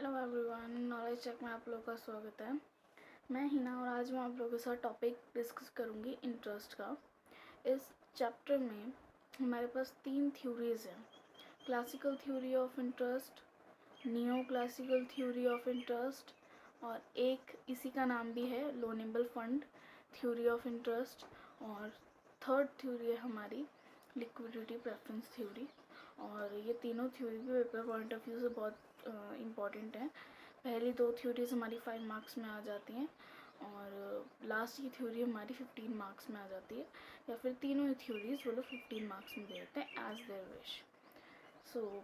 Hello everyone, knowledge check में आप लोगों का स्वागत है। मैं हिना और आज मैं आप लोगों के साथ टॉपिक डिस्कस करूंगी इंटरेस्ट का। इस चैप्टर में हमारे पास 3 थ्योरीज हैं: classical theory of interest, neo classical theory of interest और एक इसी का नाम भी है loanable fund theory of interest. और थर्ड थ्योरी है हमारी लिक्विडिटी प्रेफरेंस थ्योरी। और ये तीनों थ्योरी भी पेपर पॉइंट ऑफ व्यू से बहुत इम्पॉर्टेंट है। पहली 2 थ्योरीज हमारी 5 मार्क्स में आ जाती हैं और लास्ट की थ्योरी हमारी 15 मार्क्स में आ जाती है, या फिर तीनों ही थ्योरीज वो लोग 15 मार्क्स में दे देते हैं एज देयर विश। सो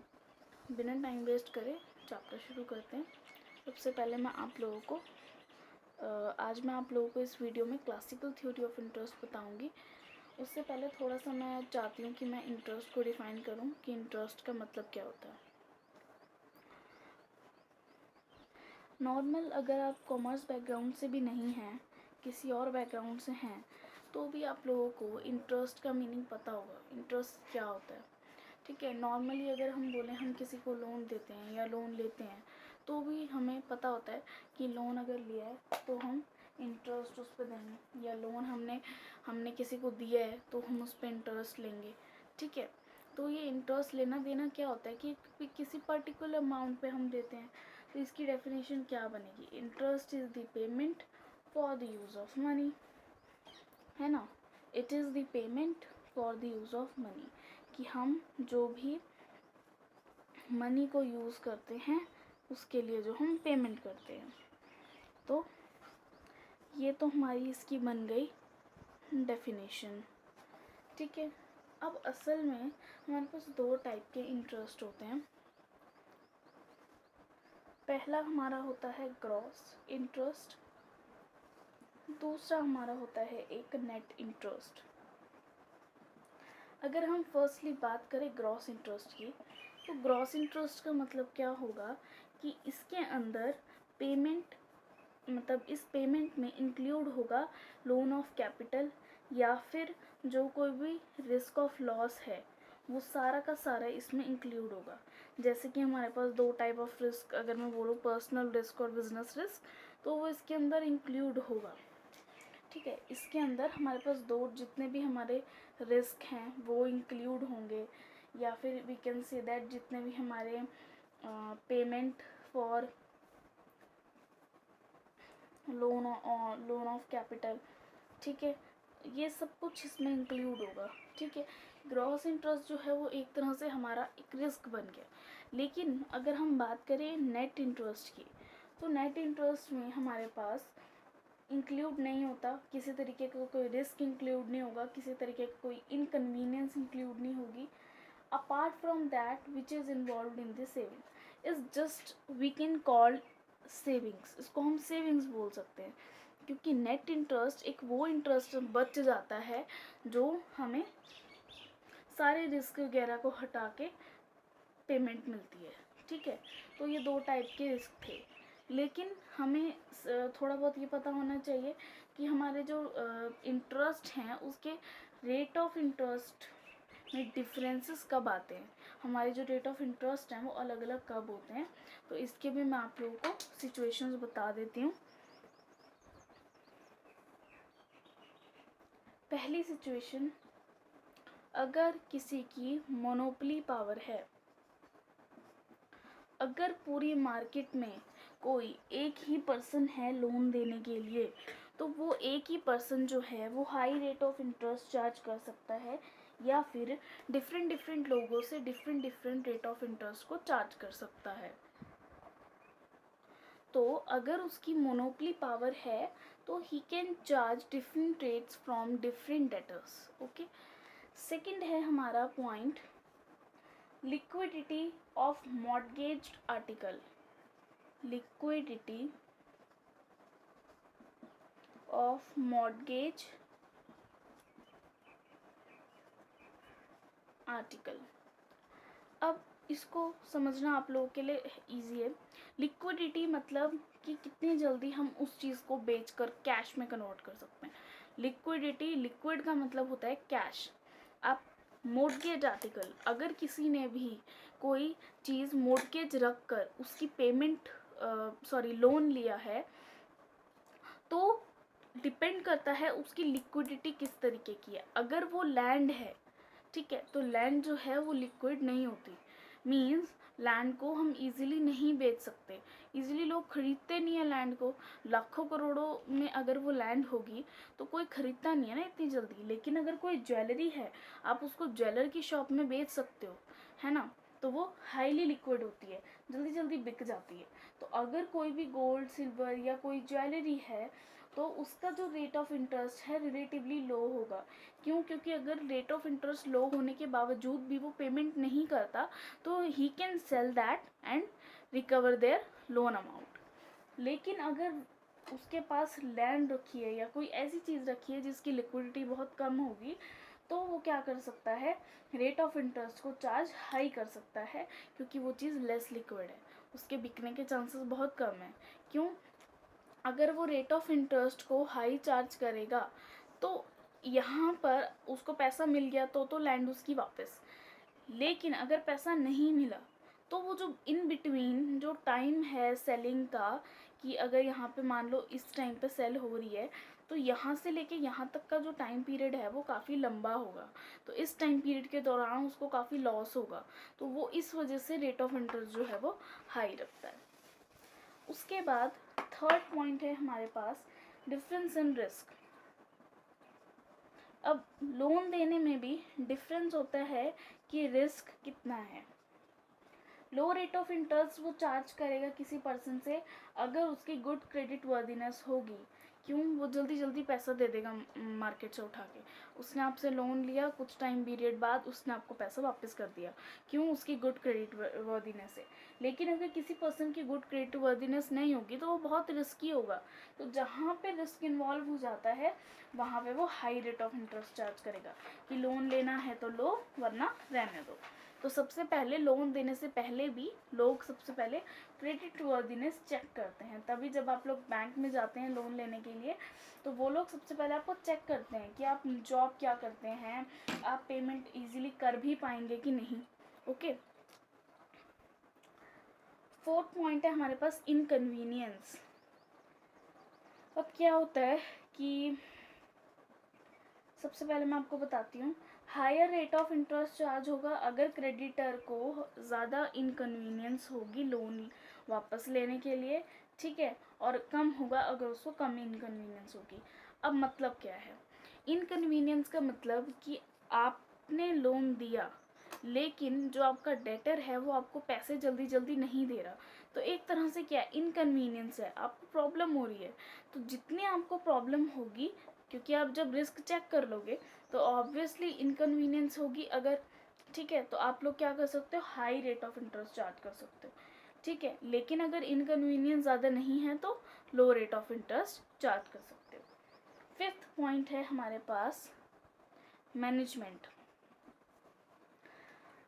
बिना टाइम वेस्ट करे चैप्टर शुरू करते हैं। सबसे पहले मैं आप लोगों को आज मैं आप लोगों को इस वीडियो में क्लासिकल थ्योरी ऑफ इंटरेस्ट बताऊंगी। उससे पहले थोड़ा सा मैं चाहती हूँ कि मैं इंटरेस्ट को डिफ़ाइन करूँ कि इंटरेस्ट का मतलब क्या होता है। नॉर्मल अगर आप कॉमर्स बैकग्राउंड से भी नहीं हैं, किसी और बैकग्राउंड से हैं, तो भी आप लोगों को इंटरेस्ट का मीनिंग पता होगा, इंटरेस्ट क्या होता है। ठीक है, नॉर्मली अगर हम बोलें हम किसी को लोन देते हैं या लोन लेते हैं, तो भी हमें पता होता है कि लोन अगर लिया है तो हम इंटरेस्ट उस पर देंगे, या लोन हमने किसी को दिया है तो हम उस पर इंटरेस्ट लेंगे। ठीक है, तो ये इंटरेस्ट लेना देना क्या होता है कि किसी पर्टिकुलर अमाउंट पे हम देते हैं। तो इसकी डेफिनेशन क्या बनेगी? Interest is the payment for the use of money, है ना। It is the payment for the use of money, कि हम जो भी मनी को यूज़ करते हैं उसके लिए जो हम पेमेंट करते हैं। तो ये तो हमारी इसकी बन गई डेफिनेशन। ठीक है, अब असल में हमारे पास 2 टाइप के इंटरेस्ट होते हैं। पहला हमारा होता है ग्रॉस इंटरेस्ट, दूसरा हमारा होता है एक नेट इंटरेस्ट। अगर हम फर्स्टली बात करें ग्रॉस इंटरेस्ट की, तो ग्रॉस इंटरेस्ट का मतलब क्या होगा कि इसके अंदर पेमेंट, मतलब इस पेमेंट में इंक्लूड होगा लोन ऑफ कैपिटल, या फिर जो कोई भी रिस्क ऑफ लॉस है वो सारा का सारा इसमें इंक्लूड होगा। जैसे कि हमारे पास 2 टाइप ऑफ रिस्क, अगर मैं बोलूँ पर्सनल रिस्क और बिजनेस रिस्क, तो वो इसके अंदर इंक्लूड होगा। ठीक है, इसके अंदर हमारे पास 2 जितने भी हमारे रिस्क हैं वो इंक्लूड होंगे, या फिर वी कैन से दैट जितने भी हमारे payment for loan of capital, ठीक है, ये सब कुछ इसमें इंक्लूड होगा। ठीक है, ग्रॉस इंटरेस्ट जो है वो एक तरह से हमारा एक रिस्क बन गया। लेकिन अगर हम बात करें नेट इंटरेस्ट की, तो नेट इंटरेस्ट में हमारे पास इंक्लूड नहीं होता, किसी तरीके का कोई रिस्क इंक्लूड नहीं होगा, किसी तरीके का कोई इनकन्वीनियंस इंक्लूड नहीं होगी, apart from that which is involve in this saving is just we can call savings. इसको हम सेविंग्स बोल सकते हैं, क्योंकि नेट इंटरेस्ट एक वो इंटरेस्ट बच जाता है जो हमें सारे रिस्क वगैरह को हटा के पेमेंट मिलती है। ठीक है, तो ये 2 टाइप के रिस्क थे। लेकिन हमें थोड़ा बहुत ये पता होना चाहिए कि हमारे जो इंटरेस्ट हैं उसके रेट ऑफ इंटरेस्ट में डिफरेंसेस कब आते हैं, हमारे जो रेट ऑफ इंटरेस्ट हैं वो अलग अलग कब होते हैं। तो इसके भी मैं आप लोगों को सिचुएशंस बता देती हूँ। पहली सिचुएशन, अगर किसी की मोनोपोली पावर है, अगर पूरी मार्केट में कोई एक ही पर्सन है लोन देने के लिए, तो वो एक ही पर्सन जो है वो high rate of interest charge कर सकता है, या फिर डिफरेंट लोगों से डिफरेंट रेट ऑफ इंटरेस्ट को चार्ज कर सकता है। तो अगर उसकी मोनोपोली पावर है तो he can charge different rates from different debtors. Okay, second है हमारा point, liquidity of mortgaged article. Liquidity of mortgage article. अब इसको समझना आप लोगों के लिए इजी है। लिक्विडिटी मतलब कि कितनी जल्दी हम उस चीज़ को बेचकर कैश में कन्वर्ट कर सकते हैं। लिक्विडिटी, लिक्विड का मतलब होता है कैश। आप मोर्टगेज आर्टिकल, अगर किसी ने भी कोई चीज़ मोर्टगेज रख कर उसकी पेमेंट लोन लिया है, तो डिपेंड करता है उसकी लिक्विडिटी किस तरीके की है। अगर वो लैंड है, ठीक है, तो लैंड जो है वो लिक्विड नहीं होती, मीन्स लैंड को हम इजीली नहीं बेच सकते, इजीली लोग खरीदते नहीं है लैंड को। लाखों करोड़ों में अगर वो लैंड होगी तो कोई खरीदता नहीं है ना इतनी जल्दी। लेकिन अगर कोई ज्वेलरी है, आप उसको ज्वेलर की शॉप में बेच सकते हो, है ना, तो वो हाईली लिक्विड होती है, जल्दी जल्दी बिक जाती है। तो अगर कोई भी गोल्ड सिल्वर या कोई ज्वेलरी है तो उसका जो रेट ऑफ इंटरेस्ट है रिलेटिवली लो होगा। क्यों? क्योंकि अगर रेट ऑफ इंटरेस्ट लो होने के बावजूद भी वो पेमेंट नहीं करता तो he can sell that and recover their loan amount. लेकिन अगर उसके पास लैंड रखी है या कोई ऐसी चीज़ रखी है जिसकी लिक्विडिटी बहुत कम होगी, तो वो क्या कर सकता है, रेट ऑफ इंटरेस्ट को चार्ज हाई कर सकता है, क्योंकि वो चीज़ लेस लिक्विड है, उसके बिकने के चांसेस बहुत कम है। क्यों? अगर वो रेट ऑफ इंटरेस्ट को हाई चार्ज करेगा तो यहाँ पर उसको पैसा मिल गया तो लैंड उसकी वापस। लेकिन अगर पैसा नहीं मिला तो वो जो इन बिटवीन जो टाइम है सेलिंग का, कि अगर यहाँ पे मान लो इस टाइम पे सेल हो रही है तो यहाँ से लेके यहाँ तक का जो टाइम पीरियड है वो काफ़ी लंबा होगा, तो इस टाइम पीरियड के दौरान उसको काफ़ी लॉस होगा, तो वो इस वजह से रेट ऑफ इंटरेस्ट जो है वो हाई रखता है। उसके बाद थर्ड पॉइंट है हमारे पास डिफरेंस इन रिस्क। अब लोन देने में भी डिफरेंस होता है कि रिस्क कितना है। लो रेट ऑफ इंटरेस्ट वो चार्ज करेगा किसी पर्सन से अगर उसकी गुड क्रेडिट वर्दीनेस होगी। क्यों? वो जल्दी जल्दी पैसा दे देगा मार्केट से उठा के। उसने आपसे लोन लिया, कुछ टाइम पीरियड बाद उसने आपको पैसा वापस कर दिया। क्यों? उसकी गुड क्रेडिट वर्दीनेस है। लेकिन अगर किसी पर्सन की गुड क्रेडिट वर्दीनेस नहीं होगी तो वो बहुत रिस्की होगा। तो जहाँ पे रिस्क इन्वॉल्व हो जाता है वहाँ पे वो high rate of interest charge करेगा कि लोन लेना है तो लो वरना रहने दो। तो सबसे पहले लोन देने से पहले भी लोग सबसे पहले क्रेडिट वर्दीनेस चेक करते हैं। तभी जब आप लोग बैंक में जाते हैं लोन लेने के लिए तो वो लोग सबसे पहले आपको चेक करते हैं कि आप जॉब क्या करते हैं, आप पेमेंट इजीली कर भी पाएंगे कि नहीं। ओके, फोर्थ पॉइंट है हमारे पास इनकन्वीनियंस। अब क्या होता है कि सबसे पहले मैं आपको बताती हूँ, higher rate of interest charge होगा अगर क्रेडिटर को ज़्यादा इनकन्वीनियंस होगी लोन वापस लेने के लिए, ठीक है, और कम होगा अगर उसको कम इनकन्वीनियंस होगी। अब मतलब क्या है इनकन्वीनियंस का? मतलब कि आपने लोन दिया लेकिन जो आपका डेटर है वो आपको पैसे जल्दी जल्दी नहीं दे रहा, तो एक तरह से क्या इनकन्वीनियंस है, आपको प्रॉब्लम हो रही है। तो जितनी आपको प्रॉब्लम होगी, क्योंकि आप जब रिस्क चेक कर लोगे तो ऑब्वियसली इनकन्वीनियंस होगी अगर, ठीक है, तो आप लोग क्या कर सकते हो, high rate of interest charge कर सकते हो, ठीक है। लेकिन अगर इनकन्वीनियंस ज़्यादा नहीं है तो लो रेट ऑफ इंटरेस्ट चार्ज कर सकते हो। फिफ्थ पॉइंट है हमारे पास मैनेजमेंट।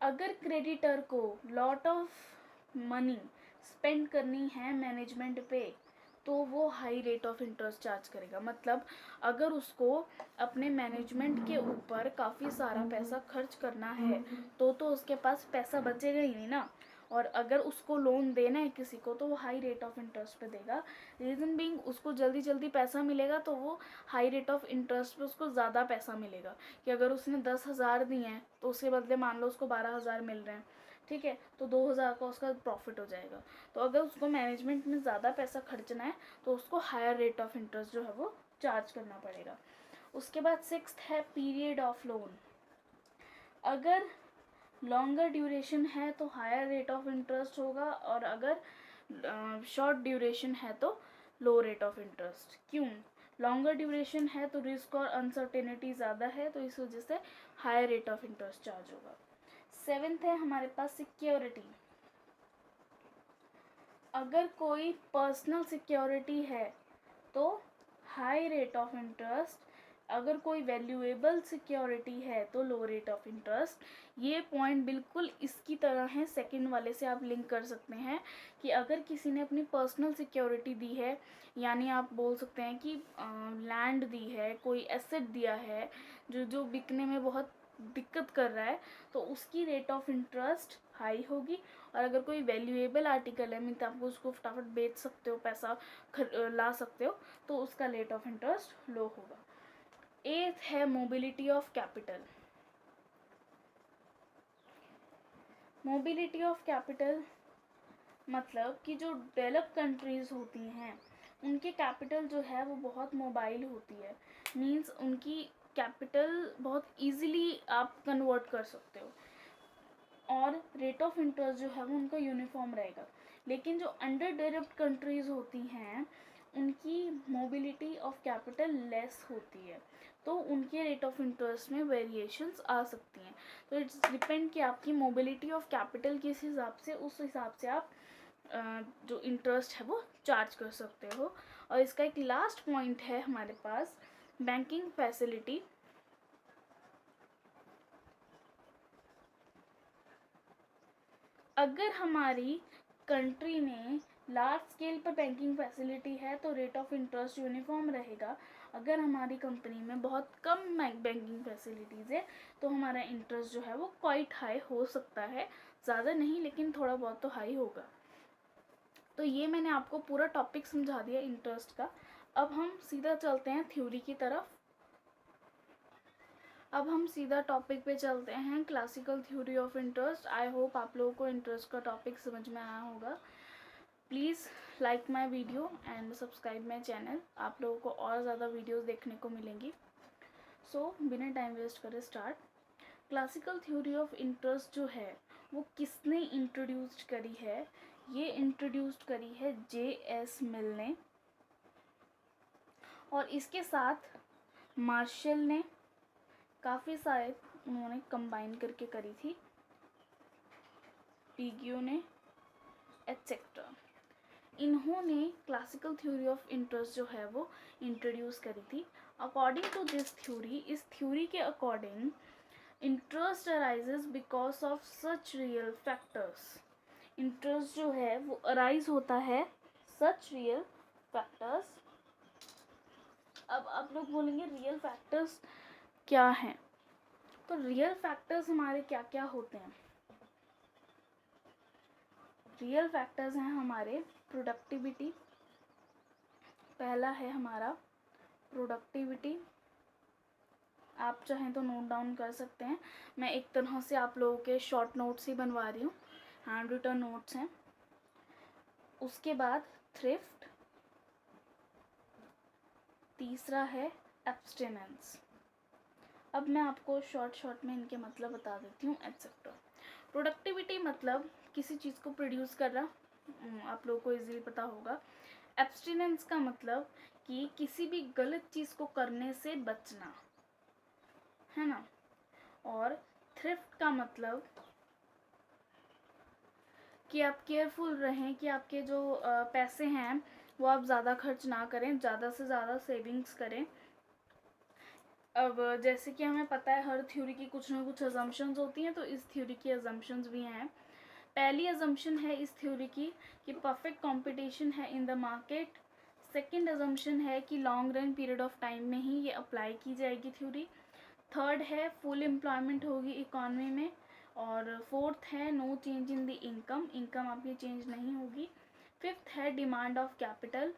अगर क्रेडिटर को लॉट ऑफ मनी स्पेंड करनी है मैनेजमेंट पे तो वो high rate of interest charge करेगा। मतलब अगर उसको अपने मैनेजमेंट के ऊपर काफ़ी सारा पैसा खर्च करना है तो उसके पास पैसा बचेगा ही नहीं ना। और अगर उसको लोन देना है किसी को तो वो हाई रेट ऑफ इंटरेस्ट पे देगा। रीज़न बीइंग उसको जल्दी जल्दी पैसा मिलेगा तो वो हाई रेट ऑफ इंटरेस्ट पे उसको ज़्यादा पैसा मिलेगा। कि अगर उसने 10,000 दिए हैं तो उसके बदले मान लो उसको 12,000 मिल रहे हैं, ठीक है, तो 2,000 का उसका प्रॉफिट हो जाएगा। तो अगर उसको मैनेजमेंट में ज़्यादा पैसा खर्चना है तो उसको हायर रेट ऑफ इंटरेस्ट जो है वो चार्ज करना पड़ेगा। उसके बाद सिक्स्थ है पीरियड ऑफ लोन। अगर लॉन्गर ड्यूरेशन है तो हायर रेट ऑफ इंटरेस्ट होगा और अगर शॉर्ट ड्यूरेशन है तो लो रेट ऑफ इंटरेस्ट। क्यों? लॉन्गर ड्यूरेशन है तो रिस्क और अनसर्टेनिटी ज़्यादा है तो इस वजह से higher rate of interest charge होगा। सेवेंथ है हमारे पास सिक्योरिटी। अगर कोई पर्सनल सिक्योरिटी है तो हाई रेट ऑफ इंटरेस्ट, अगर कोई वैल्यूएबल सिक्योरिटी है तो लो रेट ऑफ इंटरेस्ट। ये पॉइंट बिल्कुल इसकी तरह है, सेकंड वाले से आप लिंक कर सकते हैं कि अगर किसी ने अपनी पर्सनल सिक्योरिटी दी है, यानी आप बोल सकते हैं कि लैंड दी है, कोई एसेट दिया है जो बिकने में बहुत दिक्कत कर रहा है तो उसकी रेट ऑफ इंटरेस्ट हाई होगी। और अगर कोई वैल्यूएबल आर्टिकल है, मीन्स आप उसको फटाफट बेच सकते हो, पैसा ला सकते हो, तो उसका रेट ऑफ इंटरेस्ट लो होगा। एथ है mobility of capital. Mobility of capital मतलब कि जो डेवलप कंट्रीज़ होती हैं उनके कैपिटल जो है वो बहुत मोबाइल होती है, मींस उनकी कैपिटल बहुत इजीली आप कन्वर्ट कर सकते हो, और रेट ऑफ इंटरेस्ट जो है वो उनका यूनिफॉर्म रहेगा। लेकिन जो अंडर डेवलप्ड कंट्रीज़ होती हैं उनकी मोबिलिटी ऑफ कैपिटल लेस होती है, तो उनके रेट ऑफ इंटरेस्ट में वेरिएशंस आ सकती हैं। तो इट्स डिपेंड कि आपकी मोबिलिटी ऑफ कैपिटल किस हिसाब से, उस हिसाब से आप जो इंटरेस्ट है वो चार्ज कर सकते हो। और इसका एक लास्ट पॉइंट है हमारे पास, बैंकिंग फैसिलिटी। अगर हमारी कंट्री में लार्ज स्केल पर बैंकिंग फैसिलिटी है तो रेट ऑफ इंटरेस्ट यूनिफॉर्म रहेगा। अगर हमारी कंपनी में बहुत कम बैंकिंग फैसिलिटीज़ है तो हमारा इंटरेस्ट जो है वो क्वाइट हाई हो सकता है, ज़्यादा नहीं लेकिन थोड़ा बहुत तो हाई होगा। तो ये मैंने आपको पूरा टॉपिक समझा दिया इंटरेस्ट का। अब हम सीधा चलते हैं थ्योरी की तरफ। अब हम सीधा टॉपिक पे चलते हैं, classical theory of interest. I hope आप लोगों को इंटरेस्ट का टॉपिक समझ में आया होगा। Please like my video and subscribe my channel, आप लोगों को और ज़्यादा वीडियोस देखने को मिलेंगी। सो बिना टाइम वेस्ट करे start. Classical theory of interest जो है वो किसने इंट्रोड्यूस्ड करी है? ये इंट्रोड्यूस्ड करी है J.S. मिल ने, और इसके साथ मार्शल ने, काफ़ी सारे उन्होंने कंबाइन करके करी थी, पिग्यू ने, एटसेट्रा। इन्होंने क्लासिकल थ्योरी ऑफ इंटरेस्ट जो है वो इंट्रोड्यूस करी थी। अकॉर्डिंग टू दिस थ्योरी, इस थ्योरी के according interest arises because of such real factors. Interest जो है वो अराइज होता है सच रियल फैक्टर्स। अब आप लोग बोलेंगे रियल फैक्टर्स क्या हैं? तो रियल फैक्टर्स हमारे क्या क्या होते हैं? रियल फैक्टर्स हैं हमारे प्रोडक्टिविटी। पहला है हमारा प्रोडक्टिविटी, आप चाहें तो नोट डाउन कर सकते हैं। मैं एक तरह से आप लोगों के शॉर्ट नोट्स ही बनवा रही हूँ, हैंड रिटन नोट्स हैं। उसके बाद थ्रिफ्ट, तीसरा है एब्स्टिनेंस। अब मैं आपको शॉर्ट में इनके मतलब बता देती हूँ, एटसेट्रा। प्रोडक्टिविटी मतलब किसी चीज़ को प्रोड्यूस करना, आप लोगों को इजीली पता होगा। एब्स्टिनेंस का मतलब कि किसी भी गलत चीज़ को करने से बचना, है ना। और थ्रिफ्ट का मतलब कि आप केयरफुल रहें कि आपके जो पैसे हैं वो आप ज़्यादा खर्च ना करें, ज़्यादा से ज़्यादा सेविंग्स करें। अब जैसे कि हमें पता है हर थ्योरी की कुछ ना कुछ अजम्पशंस होती हैं, तो इस थ्योरी की अजम्पशंस भी हैं। पहली अजम्पशन है इस थ्योरी की कि परफेक्ट कंपटीशन है in the market. Second assumption है कि long run period of time में ही ये अप्लाई की जाएगी थ्योरी। थर्ड है फुल एम्प्लॉयमेंट होगी इकॉनमी में। और फोर्थ है no change in the income आपकी चेंज नहीं होगी। फिफ्थ है demand of capital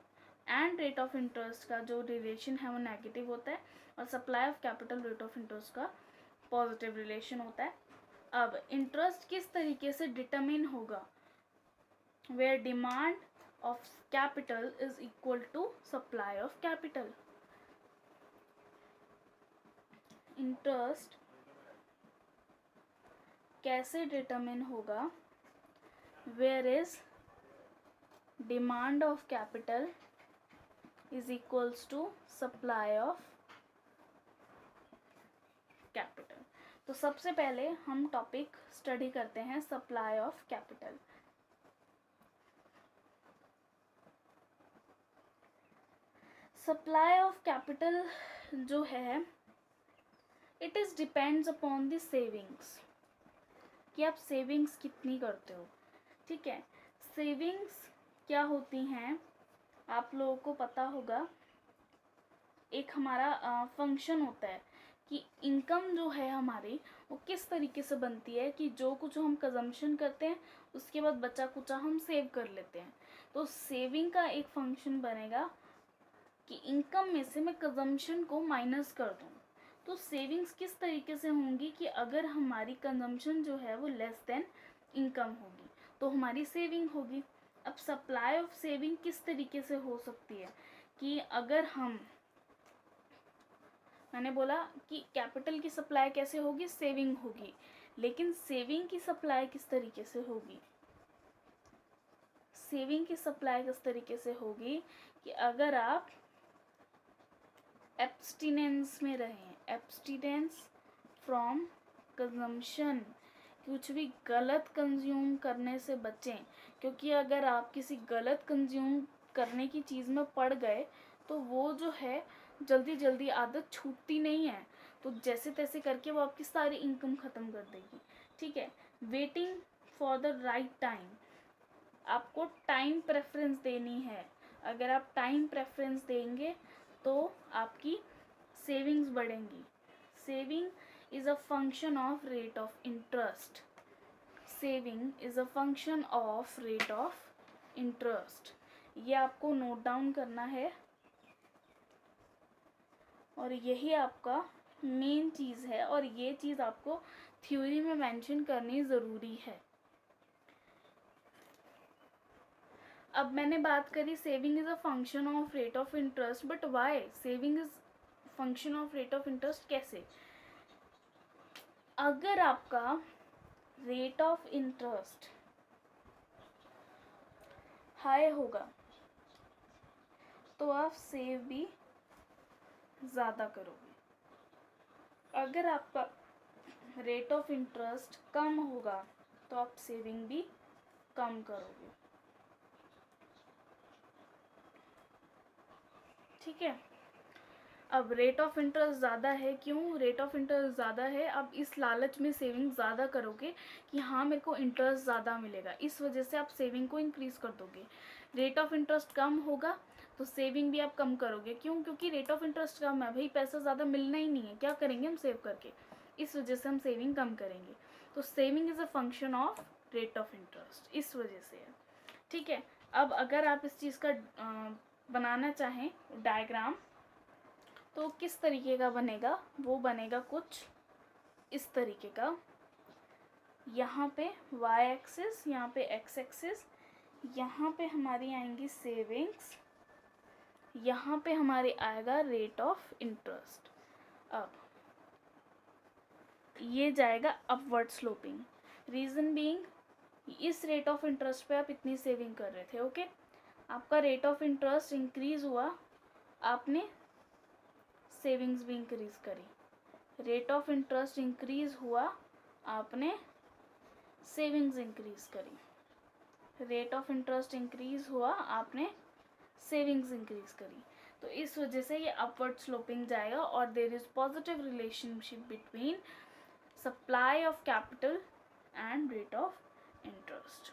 and rate of interest का जो रिलेशन है वो नेगेटिव होता है, और supply of capital rate of interest का पॉजिटिव रिलेशन होता है। अब इंटरेस्ट किस तरीके से डिटरमिन होगा? Where demand of capital is equal to supply of capital. Interest कैसे डिटरमिन होगा? Where is demand of capital is equals to supply of capital. तो सबसे पहले हम टॉपिक स्टडी करते हैं supply of capital. Supply of capital जो है it is depends upon the savings, कि आप सेविंग्स कितनी करते हो। ठीक है, सेविंग्स क्या होती हैं आप लोगों को पता होगा। एक हमारा फंक्शन होता है कि इनकम जो है हमारी वो किस तरीके से बनती है कि जो कुछ हम कंजम्पशन करते हैं उसके बाद बचा कुचा हम सेव कर लेते हैं। तो सेविंग का एक फंक्शन बनेगा कि इनकम में से मैं कंजम्पशन को माइनस कर दूँ। तो सेविंग्स किस तरीके से होंगी कि अगर हमारी कंजम्पशन जो है वो लेस देन इनकम होगी तो हमारी सेविंग होगी। अब सप्लाई ऑफ सेविंग किस तरीके से हो सकती है कि अगर मैंने बोला कि कैपिटल की सप्लाई कैसे होगी, सेविंग होगी, लेकिन सेविंग की सप्लाई किस तरीके से होगी, सेविंग की सप्लाई किस तरीके से होगी कि अगर आप एब्स्टिनेंस में रहें, एब्स्टिनेंस फ्रॉम कंजम्पशन, कुछ भी गलत कंज्यूम करने से बचें, क्योंकि अगर आप किसी गलत कंज्यूम करने की चीज़ में पड़ गए तो वो जो है जल्दी जल्दी आदत छूटती नहीं है, तो जैसे तैसे करके वो आपकी सारी इनकम ख़त्म कर देगी। ठीक है, waiting for the right time, आपको टाइम प्रेफरेंस देनी है। अगर आप टाइम प्रेफरेंस देंगे तो आपकी सेविंग्स बढ़ेंगी। Saving is a function of rate of interest, saving is a function of rate of interest. ये आपको नोट डाउन करना है और यही आपका मेन चीज़ है और ये चीज़ आपको थ्योरी में मेंशन करनी ज़रूरी है। अब मैंने बात करी saving is a function of rate of interest, but why saving is function of rate of interest? कैसे? अगर आपका रेट ऑफ इंटरेस्ट हाई होगा तो आप सेव भी ज़्यादा करोगे। अगर आपका रेट ऑफ इंटरेस्ट कम होगा तो आप सेविंग भी कम करोगे। ठीक है, अब रेट ऑफ इंटरेस्ट ज़्यादा है, क्यों रेट ऑफ इंटरेस्ट ज़्यादा है? अब इस लालच में सेविंग ज़्यादा करोगे कि हाँ मेरे को इंटरेस्ट ज़्यादा मिलेगा, इस वजह से आप सेविंग को इंक्रीज़ कर दोगे। रेट ऑफ इंटरेस्ट कम होगा तो सेविंग भी आप कम करोगे, क्यों? क्योंकि रेट ऑफ इंटरेस्ट कम है, भाई पैसा ज़्यादा मिलना ही नहीं है, क्या करेंगे हम सेव करके, इस वजह से हम सेविंग कम करेंगे। तो saving is a function of rate of interest, इस वजह से है। ठीक है, अब अगर आप इस चीज़ का बनाना चाहें डायग्राम तो किस तरीके का बनेगा? वो बनेगा कुछ इस तरीके का, यहाँ पे y एक्सिस, यहाँ पे x एक्सिस, यहाँ पे हमारी आएंगी सेविंग्स, यहाँ पे हमारे आएगा रेट ऑफ इंटरेस्ट। अब ये जाएगा अपवर्ड स्लोपिंग, रीज़न बीइंग इस रेट ऑफ इंटरेस्ट पे आप इतनी सेविंग कर रहे थे, ओके, आपका रेट ऑफ इंटरेस्ट इंक्रीज़ हुआ, आपने सेविंग्स भी इंक्रीज़ करी, रेट ऑफ इंटरेस्ट इंक्रीज़ हुआ, आपने सेविंग्स इंक्रीज़ करी, रेट ऑफ इंटरेस्ट इंक्रीज़ हुआ, आपने सेविंग्स इंक्रीज़ करी। तो इस वजह से ये अपवर्ड स्लोपिंग जाएगा और there is positive relationship between supply of capital and rate of interest.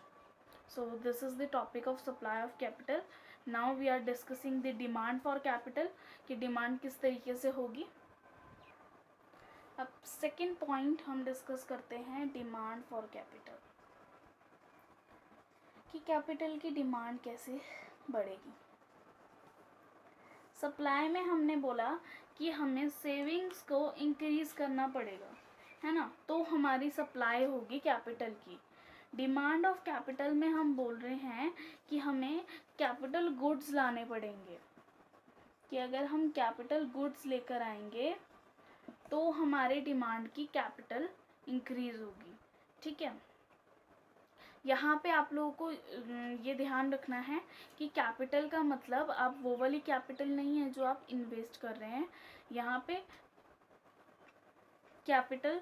So this is the topic of supply of capital. Now we are discussing the demand for capital कि demand किस तरीके से होगी। अब second point हम discuss करते हैं demand for capital, कि कैपिटल की डिमांड कैसे बढ़ेगी। सप्लाई में हमने बोला कि हमें सेविंग्स को इंक्रीज़ करना पड़ेगा, है ना, तो हमारी सप्लाई होगी कैपिटल की। डिमांड ऑफ कैपिटल में हम बोल रहे हैं कि हमें कैपिटल गुड्स लाने पड़ेंगे, कि अगर हम कैपिटल गुड्स लेकर आएंगे तो हमारे डिमांड की कैपिटल इंक्रीज़ होगी। ठीक है, यहाँ पे आप लोगों को ये ध्यान रखना है कि कैपिटल का मतलब आप वो वाली कैपिटल नहीं है जो आप इन्वेस्ट कर रहे हैं। यहाँ पे कैपिटल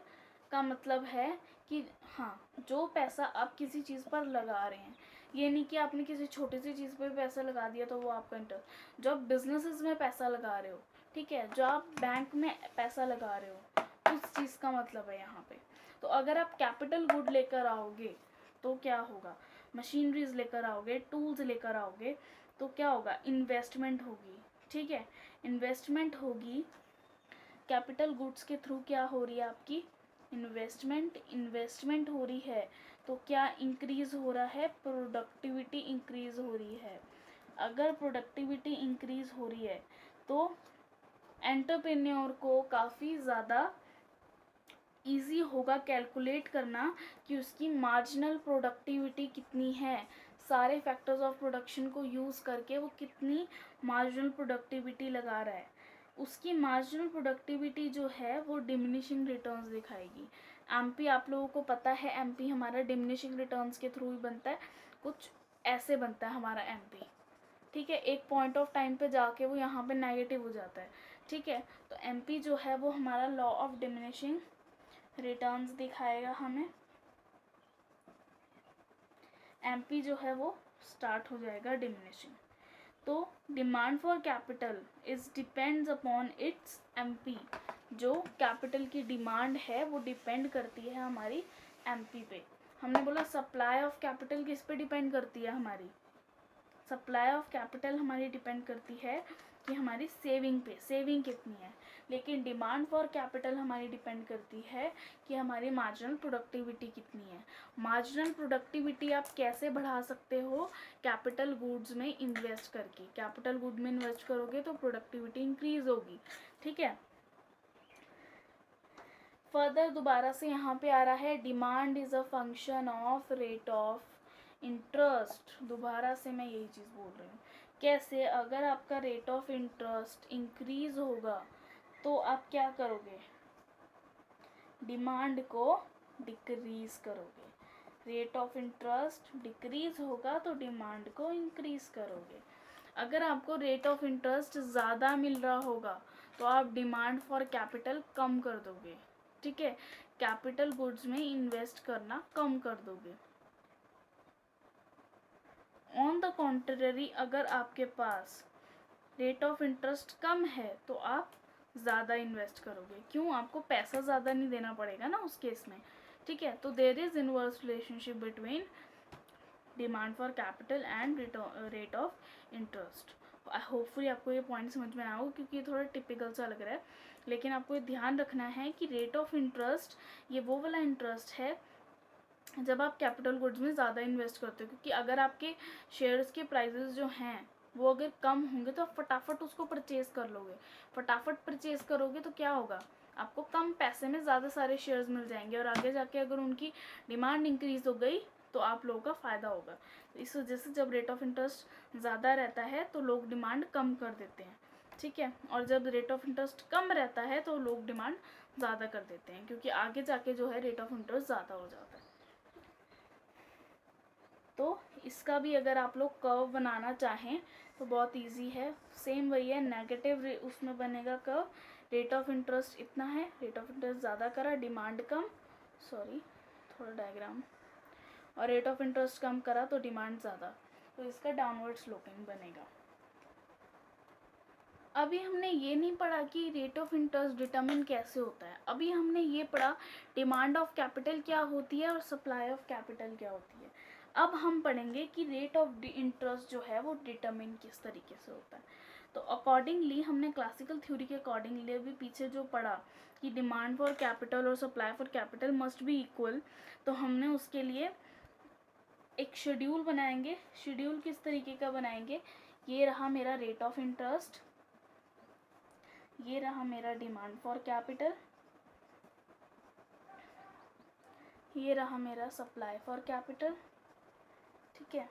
का मतलब है कि हाँ, जो पैसा आप किसी चीज़ पर लगा रहे हैं, ये नहीं कि आपने किसी छोटी सी चीज़ पर पैसा लगा दिया तो वो आपका इंटरेस्ट। जो आप बिजनेसेस में पैसा लगा रहे हो, ठीक है, जो आप बैंक में पैसा लगा रहे हो, उस चीज़ का मतलब है यहाँ पे। तो अगर आप कैपिटल गुड लेकर आओगे तो क्या होगा, मशीनरीज लेकर आओगे, टूल्स लेकर आओगे, तो क्या होगा, इन्वेस्टमेंट होगी। ठीक है, इन्वेस्टमेंट होगी, कैपिटल गुड्स के थ्रू क्या हो रही है आपकी इन्वेस्टमेंट हो रही है, तो क्या इंक्रीज हो रहा है, प्रोडक्टिविटी इंक्रीज हो रही है। अगर प्रोडक्टिविटी इंक्रीज हो रही है तो एंटरप्रेन्योर को काफ़ी ज़्यादा ईजी होगा कैलकुलेट करना कि उसकी मार्जिनल प्रोडक्टिविटी कितनी है। सारे फैक्टर्स ऑफ प्रोडक्शन को यूज़ करके वो कितनी मार्जिनल प्रोडक्टिविटी लगा रहा है, उसकी मार्जिनल प्रोडक्टिविटी जो है वो डिमिनिशिंग रिटर्न्स दिखाएगी। एमपी आप लोगों को पता है, एमपी हमारा डिमिनिशिंग रिटर्न्स के थ्रू ही बनता है, कुछ ऐसे बनता है हमारा एमपी, ठीक है। एक पॉइंट ऑफ टाइम पे जाके वो यहाँ पे नेगेटिव हो जाता है, ठीक है। तो एमपी जो है वो हमारा लॉ ऑफ डिमिनिशिंग रिटर्न्स दिखाएगा हमें। एमपी जो है वो स्टार्ट हो जाएगा डिमिनिशिंग। तो demand for capital is depends upon its MP. जो कैपिटल की डिमांड है वो डिपेंड करती है हमारी एमपी पे। हमने बोला सप्लाई ऑफ कैपिटल किस पे डिपेंड करती है, हमारी सप्लाई ऑफ कैपिटल हमारी डिपेंड करती है कि हमारी सेविंग पे, सेविंग कितनी है। लेकिन डिमांड फॉर कैपिटल हमारी डिपेंड करती है कि हमारी मार्जिनल प्रोडक्टिविटी कितनी है। मार्जिनल प्रोडक्टिविटी आप कैसे बढ़ा सकते हो, कैपिटल गुड्स में इन्वेस्ट करके। कैपिटल गुड में इन्वेस्ट करोगे तो प्रोडक्टिविटी इंक्रीज होगी, ठीक है। फर्दर दोबारा से यहाँ पे आ रहा है demand is a function of rate of interest. दोबारा से मैं यही चीज़ बोल रही हूँ। कैसे, अगर आपका रेट ऑफ इंटरेस्ट इंक्रीज होगा तो आप क्या करोगे, डिमांड को डिक्रीज करोगे। रेट ऑफ इंटरेस्ट डिक्रीज होगा तो डिमांड को इंक्रीज करोगे। अगर आपको रेट ऑफ इंटरेस्ट ज़्यादा मिल रहा होगा तो आप डिमांड फॉर कैपिटल कम कर दोगे, ठीक है। कैपिटल गुड्स में इन्वेस्ट करना कम कर दोगे। ऑन द कॉन्ट्ररी, अगर आपके पास रेट ऑफ इंटरेस्ट कम है तो आप ज़्यादा इन्वेस्ट करोगे। क्यों, आपको पैसा ज़्यादा नहीं देना पड़ेगा ना उस केस में, ठीक है। तो there is inverse relationship between demand for capital and rate of interest. Hopefully आपको ये पॉइंट समझ में आया हो, क्योंकि ये थोड़ा टिपिकल सा लग रहा है। लेकिन आपको ये ध्यान रखना है कि रेट ऑफ इंटरेस्ट ये वो वाला इंटरेस्ट है जब आप कैपिटल गुड्स में ज़्यादा इन्वेस्ट करते हो। क्योंकि अगर आपके शेयर्स के प्राइजेस जो हैं वो अगर कम होंगे तो आप फटाफट उसको परचेज कर लोगे। फटाफट परचेज करोगे तो क्या होगा, आपको कम पैसे में ज़्यादा सारे शेयर्स मिल जाएंगे, और आगे जाके अगर उनकी डिमांड इंक्रीज हो गई तो आप लोगों का फ़ायदा होगा। इस वजह से जब रेट ऑफ इंटरेस्ट ज़्यादा रहता है तो लोग डिमांड कम कर देते हैं, ठीक है। और जब रेट ऑफ इंटरेस्ट कम रहता है तो लोग डिमांड ज़्यादा कर देते हैं, क्योंकि आगे जाके जो है रेट ऑफ इंटरेस्ट ज़्यादा हो जाता है। तो इसका भी अगर आप लोग कर्व बनाना चाहें तो बहुत इजी है, सेम वही है। नेगेटिव उसमें बनेगा कर्व, रेट ऑफ इंटरेस्ट इतना है, रेट ऑफ इंटरेस्ट ज़्यादा करा, डिमांड कम, सॉरी थोड़ा डायग्राम, और रेट ऑफ इंटरेस्ट कम करा तो डिमांड ज़्यादा, तो इसका डाउनवर्ड स्लोपिंग बनेगा। अभी हमने ये नहीं पढ़ा कि रेट ऑफ इंटरेस्ट डिटरमिन कैसे होता है। अभी हमने ये पढ़ा डिमांड ऑफ कैपिटल क्या होती है और सप्लाई ऑफ कैपिटल क्या होती है। अब हम पढ़ेंगे कि रेट ऑफ इंटरेस्ट जो है वो डिटरमिन किस तरीके से होता है। तो अकॉर्डिंगली हमने क्लासिकल थ्योरी के अकॉर्डिंगली अभी पीछे जो पढ़ा कि डिमांड फॉर कैपिटल और supply for capital must be equal, तो हमने उसके लिए एक शेड्यूल बनाएंगे। शेड्यूल किस तरीके का बनाएंगे, ये रहा मेरा रेट ऑफ इंटरेस्ट, ये रहा मेरा डिमांड फॉर कैपिटल, ये रहा मेरा सप्लाई फॉर कैपिटल, ठीक है।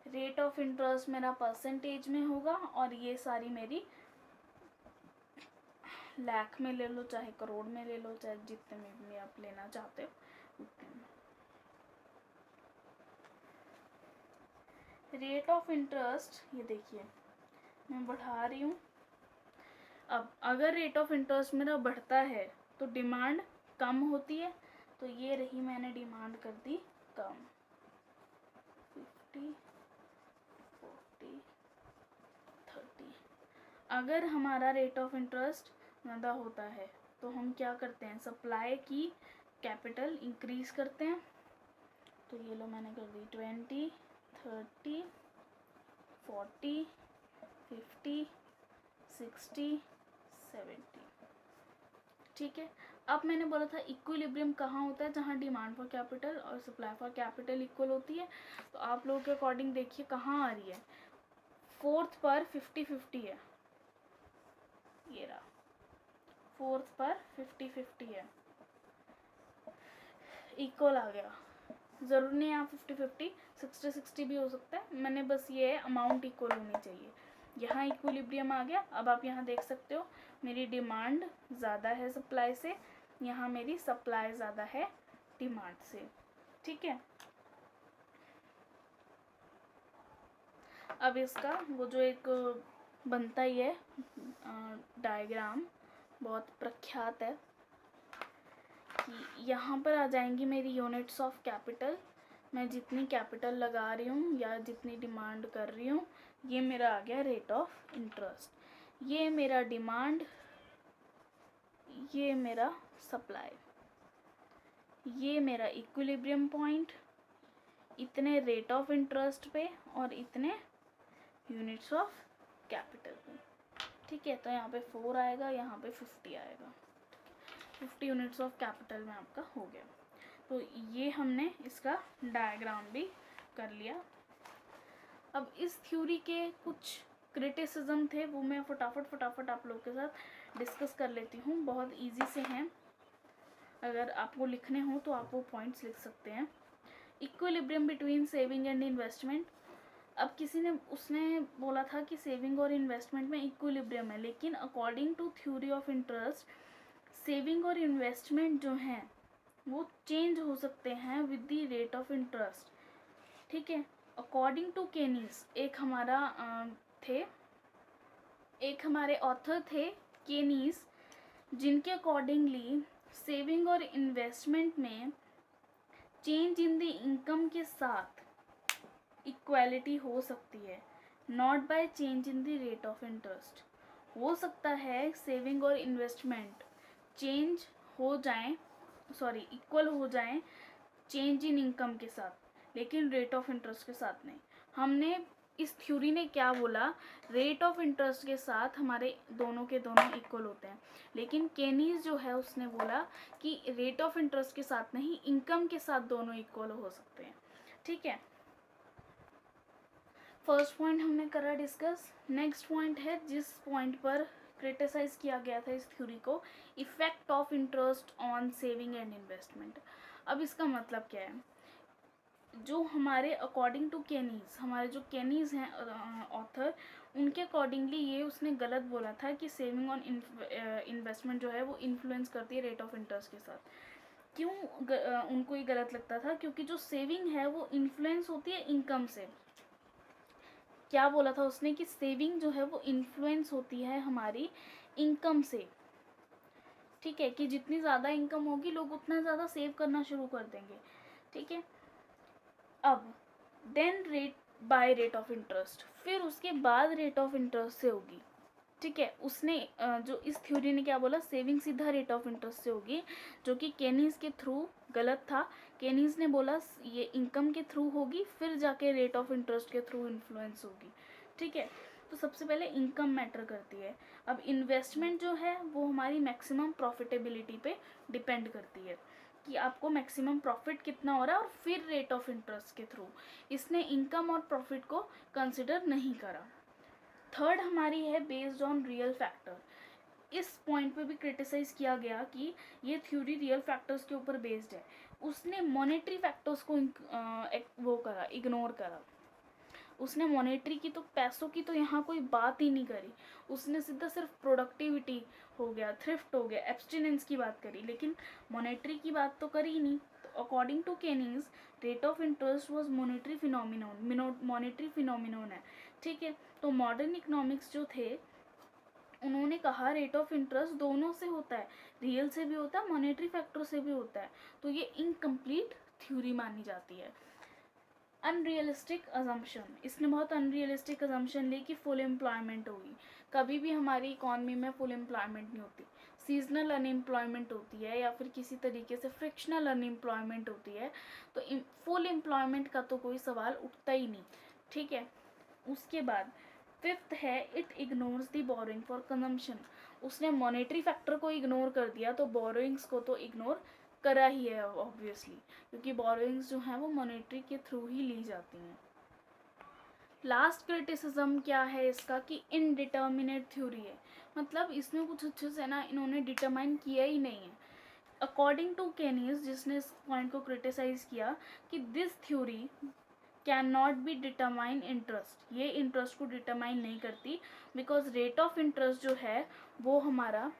रेट ऑफ इंटरेस्ट मेरा परसेंटेज में होगा और ये सारी मेरी लाख में ले लो, चाहे करोड़ में ले लो, चाहे जितने में भी आप लेना चाहते हो उतने में। रेट ऑफ इंटरेस्ट ये देखिए मैं बढ़ा रही हूँ। अब अगर रेट ऑफ इंटरेस्ट मेरा बढ़ता है तो डिमांड कम होती है, तो ये रही मैंने डिमांड कर दी कम, 50, 40, 30। अगर हमारा रेट ऑफ इंटरेस्ट ज़्यादा होता है तो हम क्या करते हैं, सप्लाई की कैपिटल इंक्रीज करते हैं। तो ये लो मैंने कर दी 20, 30, 40, 50, 60, 70। ठीक है, अब मैंने बोला था इक्विलिब्रियम कहाँ होता है, जहाँ डिमांड फॉर कैपिटल और सप्लाई फॉर कैपिटल इक्वल होती है। तो आप लोगों के अकॉर्डिंग देखिए कहाँ आ रही है, फोर्थ पर 50-50 है, ये रहा, फोर्थ पर 50-50 है, इक्वल आ गया। ज़रूर नहीं यहाँ 50-50, 60-60 भी हो सकता है, मैंने बस ये अमाउंट इक्वल होनी चाहिए। यहाँ इक्विलिब्रियम आ गया। अब आप यहाँ देख सकते हो मेरी डिमांड ज़्यादा है सप्लाई से, यहाँ मेरी सप्लाई ज़्यादा है डिमांड से। ठीक है, अब इसका वो जो एक बनता ही है डायग्राम, बहुत प्रख्यात है, कि यहाँ पर आ जाएंगी मेरी यूनिट्स ऑफ कैपिटल। मैं जितनी कैपिटल लगा रही हूँ या जितनी डिमांड कर रही हूँ, ये मेरा आ गया रेट ऑफ इंटरेस्ट, ये मेरा डिमांड, ये मेरा सप्लाई, ये मेरा इक्विलिब्रियम पॉइंट, इतने रेट ऑफ इंटरेस्ट पे और इतने यूनिट्स ऑफ कैपिटल पे। ठीक है, तो यहाँ पे 4 आएगा, यहाँ पे 50 आएगा। 50 यूनिट्स ऑफ कैपिटल में आपका हो गया। तो ये हमने इसका डायग्राम भी कर लिया। अब इस थ्योरी के कुछ क्रिटिसिज्म थे, वो मैं फटाफट आप लोग के साथ डिस्कस कर लेती हूँ। बहुत इजी से हैं, अगर आपको लिखने हो तो आप वो पॉइंट्स लिख सकते हैं। Equilibrium between saving and investment. अब किसी ने उसने बोला था कि सेविंग और इन्वेस्टमेंट में इक्विलिब्रियम है, लेकिन according to theory of interest saving और इन्वेस्टमेंट जो हैं वो चेंज हो सकते हैं with the rate of interest. ठीक है, अकॉर्डिंग टू केनीज, एक हमारे ऑथर थे केनीज, जिनके अकॉर्डिंगली सेविंग और इन्वेस्टमेंट में चेंज इन द इनकम के साथ इक्वालिटी हो सकती है, not by change in the rate of interest. हो सकता है सेविंग और इन्वेस्टमेंट चेंज हो जाएं, इक्वल हो जाएं चेंज इन इनकम के साथ, लेकिन रेट ऑफ इंटरेस्ट के साथ नहीं। हमने इस थ्योरी ने क्या बोला, रेट ऑफ इंटरेस्ट के साथ हमारे दोनों के दोनों इक्वल होते हैं, लेकिन केनीज जो है उसने बोला कि रेट ऑफ इंटरेस्ट के साथ नहीं, इनकम के साथ दोनों इक्वल हो सकते हैं। ठीक है, फर्स्ट पॉइंट हमने करा डिस्कस। नेक्स्ट पॉइंट है जिस पॉइंट पर क्रिटिसाइज किया गया था इस थ्योरी को, effect of interest on saving and investment. अब इसका मतलब क्या है, जो हमारे अकॉर्डिंग टू केनीज, हमारे जो केनीज हैं ऑथर, उनके अकॉर्डिंगली ये उसने गलत बोला था कि सेविंग ऑन इन्वेस्टमेंट जो है वो इन्फ्लुएंस करती है रेट ऑफ इंटरेस्ट के साथ। क्यों उनको ये गलत लगता था, क्योंकि जो सेविंग है वो इन्फ्लुएंस होती है इनकम से। क्या बोला था उसने कि सेविंग जो है वो इन्फ्लुएंस होती है हमारी इनकम से। ठीक है, कि जितनी ज़्यादा इनकम होगी लोग उतना ज़्यादा सेव करना शुरू कर देंगे। ठीक है, अब देन रेट ऑफ इंटरेस्ट, फिर उसके बाद रेट ऑफ इंटरेस्ट से होगी। ठीक है, उसने जो इस थ्योरी ने क्या बोला, सेविंग सीधा रेट ऑफ इंटरेस्ट से होगी, जो कि केनीज के थ्रू गलत था। केनीज ने बोला ये इनकम के थ्रू होगी, फिर जाके रेट ऑफ इंटरेस्ट के थ्रू इन्फ्लुएंस होगी। ठीक है, तो सबसे पहले इनकम मैटर करती है। अब इन्वेस्टमेंट जो है वो हमारी मैक्सिमम प्रॉफिटेबिलिटी पे डिपेंड करती है कि आपको मैक्सिमम प्रॉफिट कितना हो रहा है, और फिर रेट ऑफ इंटरेस्ट के थ्रू। इसने इनकम और प्रॉफिट को कंसिडर नहीं करा। थर्ड हमारी है बेस्ड ऑन रियल फैक्टर। इस पॉइंट पे भी क्रिटिसाइज किया गया कि ये थ्योरी रियल फैक्टर्स के ऊपर बेस्ड है। उसने मॉनेटरी फैक्टर्स को इग्नोर करा। उसने मॉनेटरी की तो, पैसों की तो यहाँ कोई बात ही नहीं करी। उसने सीधा सिर्फ प्रोडक्टिविटी हो गया, थ्रिफ्ट हो गया, एब्सटिनेंस की बात करी, लेकिन मॉनेटरी की बात तो करी ही नहीं। तो according to Keynes rate of interest was monetary phenomenon है। ठीक है, तो मॉडर्न इकोनॉमिक्स जो थे उन्होंने कहा रेट ऑफ इंटरेस्ट दोनों से होता है, रियल से भी होता है, मॉनेटरी फैक्टर से भी होता है। तो ये इनकम्प्लीट थ्योरी मानी जाती है। अनरियलिस्टिक अजम्पशन, इसने बहुत अनरियलिस्टिक अजम्पशन ली कि फुल एम्प्लॉयमेंट होगी। कभी भी हमारी इकॉनमी में फुल एम्प्लॉयमेंट नहीं होती, सीजनल अनएम्प्लॉयमेंट होती है, या फिर किसी तरीके से फ्रिक्शनल अनएम्प्लॉयमेंट होती है। तो फुल एम्प्लॉयमेंट का तो कोई सवाल उठता ही नहीं। ठीक है, उसके बाद फिफ्थ है it ignores the borrowing for consumption. उसने मॉनेटरी फैक्टर को इग्नोर कर दिया तो बोरोइंग्स को तो इग्नोर करा ही है ऑब्वियसली, क्योंकि बोरोइंग्स जो हैं वो मॉनेटरी के थ्रू ही ली जाती हैं। लास्ट क्रिटिसिज्म क्या है इसका कि इनडिटर्मिनेट थ्योरी है, मतलब इसमें कुछ अच्छे से ना इन्होंने डिटरमाइन किया ही नहीं है। अकॉर्डिंग टू केनीज, जिसने इस पॉइंट को क्रिटिसाइज किया कि this theory can not be determine interest, ये इंटरेस्ट को डिटरमाइन नहीं करती, बिकॉज रेट ऑफ इंटरेस्ट जो है वो हमारा